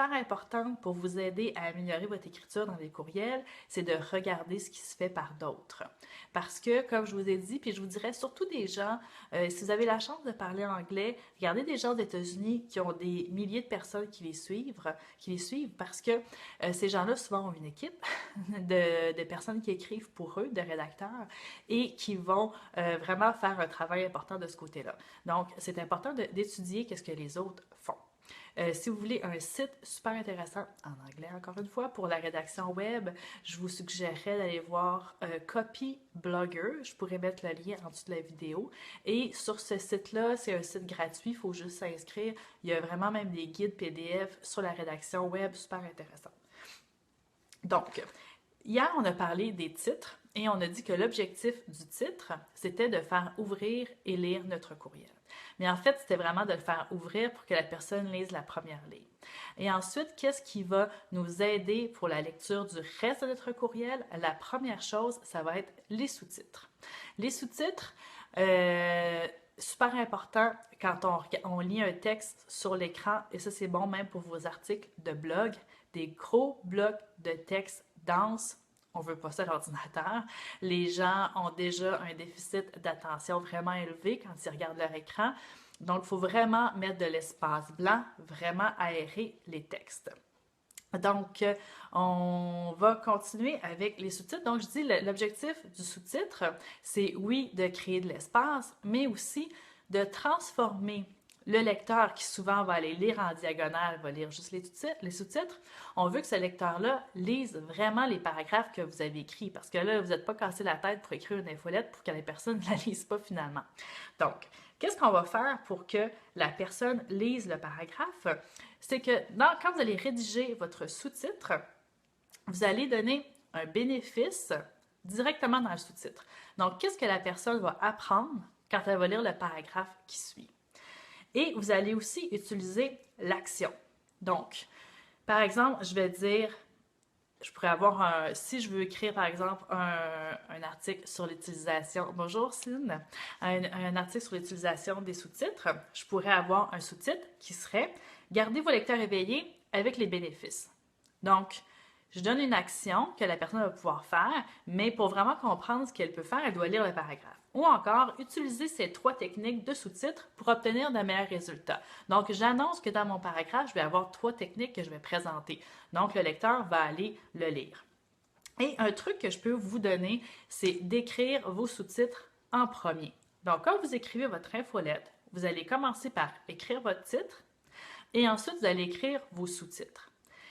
super importante pour vous aider à améliorer votre écriture dans les courriels, c'est de regarder ce qui se fait par d'autres. Parce que, comme je vous ai dit, puis je vous dirais surtout des gens, si vous avez la chance de parler anglais, regardez des gens aux États-Unis qui ont des milliers de personnes qui les suivent parce que ces gens-là souvent ont une équipe de personnes qui écrivent pour eux, de rédacteurs, et qui vont vraiment faire un travail important de ce côté-là. Donc, c'est important d'étudier qu'est-ce que les autres font. Si vous voulez un site super intéressant, en anglais encore une fois, pour la rédaction web, je vous suggérerais d'aller voir Copy Blogger. Je pourrais mettre le lien en dessous de la vidéo. Et sur ce site-là, c'est un site gratuit, il faut juste s'inscrire. Il y a vraiment même des guides PDF sur la rédaction web super intéressants. Donc, hier, on a parlé des titres et on a dit que l'objectif du titre, c'était de faire ouvrir et lire notre courriel. Mais en fait, c'était vraiment de le faire ouvrir pour que la personne lise la première ligne. Et ensuite, qu'est-ce qui va nous aider pour la lecture du reste de notre courriel? La première chose, ça va être les sous-titres. Les sous-titres, super important quand on lit un texte sur l'écran, et ça c'est bon même pour vos articles de blog, des gros blocs de texte denses. On ne veut pas ça à l'ordinateur. Les gens ont déjà un déficit d'attention vraiment élevé quand ils regardent leur écran. Donc, il faut vraiment mettre de l'espace blanc, vraiment aérer les textes. Donc, on va continuer avec les sous-titres. Donc, je dis l'objectif du sous-titre, c'est oui, de créer de l'espace, mais aussi de transformer le lecteur qui souvent va aller lire en diagonale, va lire juste les sous-titres. On veut que ce lecteur-là lise vraiment les paragraphes que vous avez écrits parce que là, vous n'êtes pas cassé la tête pour écrire une infolette pour que la personne ne la lise pas finalement. Donc, qu'est-ce qu'on va faire pour que la personne lise le paragraphe? C'est que quand vous allez rédiger votre sous-titre, vous allez donner un bénéfice directement dans le sous-titre. Donc, qu'est-ce que la personne va apprendre quand elle va lire le paragraphe qui suit? Et vous allez aussi utiliser l'action. Donc, par exemple, je vais dire, je pourrais avoir si je veux écrire par exemple un article sur l'utilisation, bonjour Céline, un article sur l'utilisation des sous-titres, je pourrais avoir un sous-titre qui serait « Gardez vos lecteurs éveillés avec les bénéfices ». Donc, je donne une action que la personne va pouvoir faire, mais pour vraiment comprendre ce qu'elle peut faire, elle doit lire le paragraphe. Ou encore, utiliser ces 3 techniques de sous-titres pour obtenir de meilleurs résultats. Donc, j'annonce que dans mon paragraphe, je vais avoir 3 techniques que je vais présenter. Donc, le lecteur va aller le lire. Et un truc que je peux vous donner, c'est d'écrire vos sous-titres en premier. Donc, quand vous écrivez votre infolette, vous allez commencer par écrire votre titre et ensuite, vous allez écrire vos sous-titres.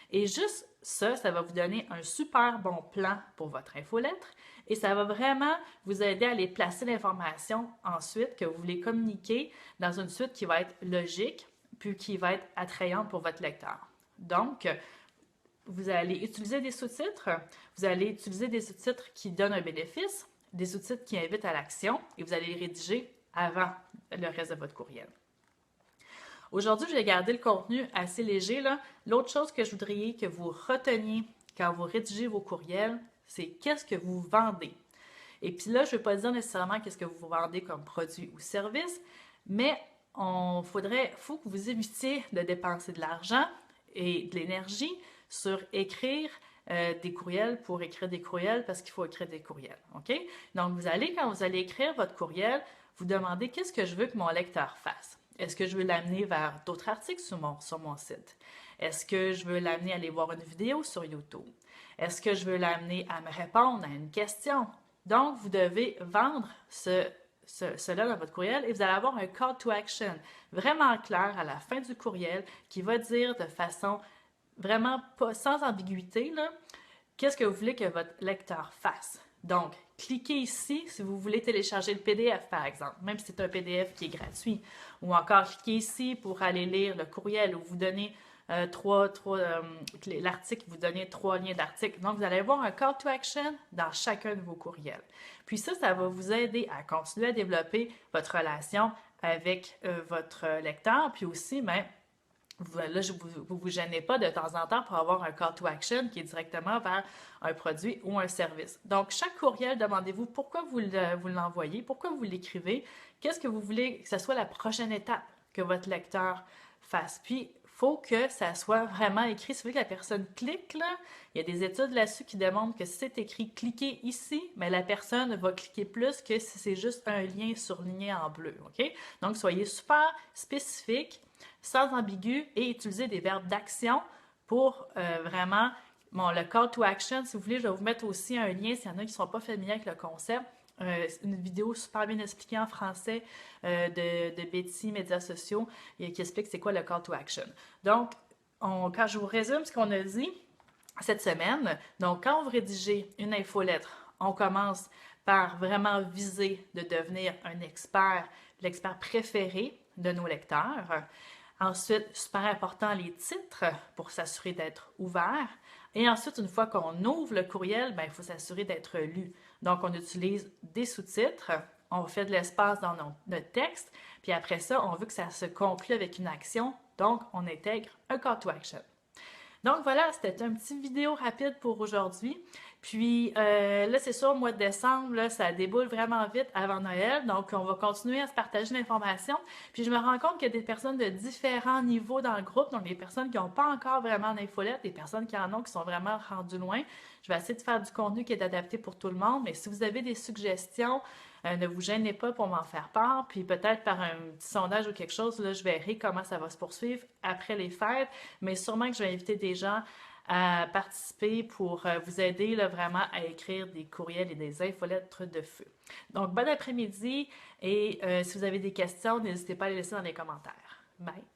Et juste ça va vous donner un super bon plan pour votre infolettre et ça va vraiment vous aider à aller placer l'information ensuite que vous voulez communiquer dans une suite qui va être logique puis qui va être attrayante pour votre lecteur. Donc, vous allez utiliser des sous-titres, vous allez utiliser des sous-titres qui donnent un bénéfice, des sous-titres qui invitent à l'action et vous allez les rédiger avant le reste de votre courriel. Aujourd'hui, je vais garder le contenu assez léger. L'autre chose que je voudrais que vous reteniez quand vous rédigez vos courriels, c'est qu'est-ce que vous vendez. Et puis là, je ne vais pas dire nécessairement qu'est-ce que vous vendez comme produit ou service, mais faut que vous évitiez de dépenser de l'argent et de l'énergie sur écrire des courriels pour écrire des courriels parce qu'il faut écrire des courriels. OK? Donc, quand vous allez écrire votre courriel, vous demandez qu'est-ce que je veux que mon lecteur fasse. Est-ce que je veux l'amener vers d'autres articles sur mon site? Est-ce que je veux l'amener à aller voir une vidéo sur YouTube? Est-ce que je veux l'amener à me répondre à une question? Donc, vous devez vendre cela dans votre courriel et vous allez avoir un call to action vraiment clair à la fin du courriel qui va dire de façon vraiment pas, sans ambiguïté, qu'est-ce que vous voulez que votre lecteur fasse. Donc, cliquez ici si vous voulez télécharger le PDF, par exemple, même si c'est un PDF qui est gratuit. Ou encore, cliquez ici pour aller lire le courriel où vous donnez l'article, vous donnez 3 liens d'article. Donc, vous allez avoir un call to action dans chacun de vos courriels. Puis ça va vous aider à continuer à développer votre relation avec votre lecteur, puis aussi, là, vous vous gênez pas de temps en temps pour avoir un call to action qui est directement vers un produit ou un service. Donc, chaque courriel, demandez-vous pourquoi vous l'envoyez, pourquoi vous l'écrivez, qu'est-ce que vous voulez que ce soit la prochaine étape que votre lecteur fasse. Puis, il faut que ça soit vraiment écrit. Si vous voulez que la personne clique, là, il y a des études là-dessus qui démontrent que si c'est écrit cliquez ici, mais la personne va cliquer plus que si c'est juste un lien surligné en bleu. OK? Donc, soyez super spécifique, sans ambigu et utilisez des verbes d'action pour vraiment. Bon, le call to action, si vous voulez, je vais vous mettre aussi un lien s'il y en a qui ne sont pas familiers avec le concept. Une vidéo super bien expliquée en français de Betty, médias sociaux, qui explique c'est quoi le call to action. Donc, quand je vous résume ce qu'on a dit cette semaine, donc quand vous rédigez une infolettre, on commence par vraiment viser de devenir un expert, l'expert préféré de nos lecteurs. Ensuite, super important, les titres pour s'assurer d'être ouverts. Et ensuite, une fois qu'on ouvre le courriel, ben, il faut s'assurer d'être lu. Donc, on utilise des sous-titres, on fait de l'espace dans notre texte, puis après ça, on veut que ça se conclue avec une action, donc on intègre un call to action. Donc voilà, c'était un petit vidéo rapide pour aujourd'hui. Puis là, c'est sûr, au mois de décembre, là, ça déboule vraiment vite avant Noël. Donc, on va continuer à se partager l'information. Puis je me rends compte qu'il y a des personnes de différents niveaux dans le groupe. Donc, des personnes qui n'ont pas encore vraiment d'infolette, des personnes qui en ont, qui sont vraiment rendues loin. Je vais essayer de faire du contenu qui est adapté pour tout le monde. Mais si vous avez des suggestions, ne vous gênez pas pour m'en faire part. Puis peut-être par un petit sondage ou quelque chose, là, je verrai comment ça va se poursuivre après les fêtes. Mais sûrement que je vais inviter des gens à participer pour vous aider là, vraiment à écrire des courriels et des infolettres de feu. Donc, bon après-midi et si vous avez des questions, n'hésitez pas à les laisser dans les commentaires. Bye!